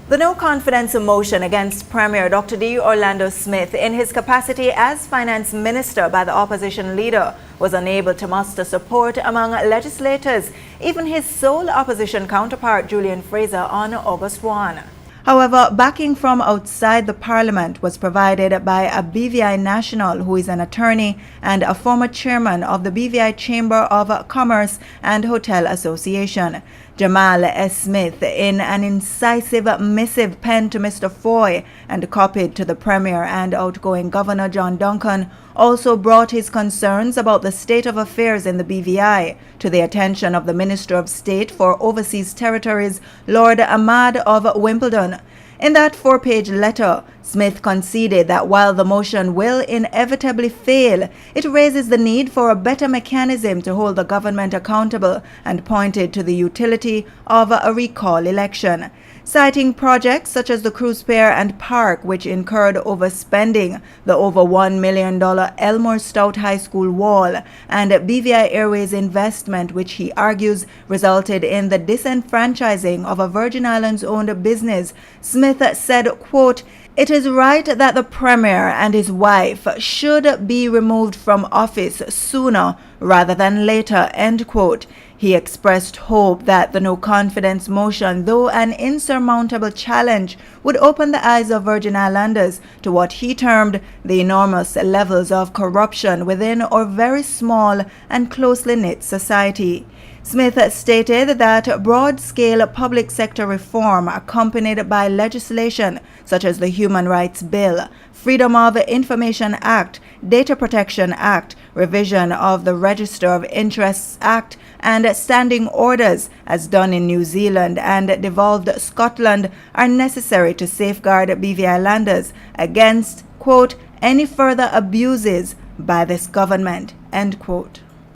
The no-confidence motion against Premier Dr. D. Orlando Smith in his capacity as finance minister by the opposition leader was unable to muster support among legislators, even his sole opposition counterpart Julian Fraser on August 1. However, backing from outside the parliament was provided by a BVI national who is an attorney and a former chairman of the BVI Chamber of Commerce and Hotel Association. Jamal S. Smith, in an incisive missive penned to Mr. Foy and copied to the Premier and outgoing Governor John Duncan, also brought his concerns about the state of affairs in the BVI to the attention of the Minister of State for Overseas Territories, Lord Ahmad of Wimbledon. In that four-page letter, Smith conceded that while the motion will inevitably fail, it raises the need for a better mechanism to hold the government accountable and pointed to the utility of a recall election. Citing projects such as the Cruise Pier and Park, which incurred overspending, the over $1 million Elmore Stout High School wall, and BVI Airways investment, which he argues resulted in the disenfranchising of a Virgin Islands-owned business, Smith said, quote, "It is right that the Premier and his wife should be removed from office sooner rather than later," end quote. He expressed hope that the no-confidence motion, though an insurmountable challenge, would open the eyes of Virgin Islanders to what he termed the enormous levels of corruption within our very small and closely knit society. Smith stated that broad-scale public sector reform accompanied by legislation such as the Human Rights Bill, Freedom of Information Act, Data Protection Act, revision of the Register of Interests Act, and standing orders, as done in New Zealand and devolved Scotland, are necessary to safeguard BVI landers against, quote, any further abuses by this government, end quote.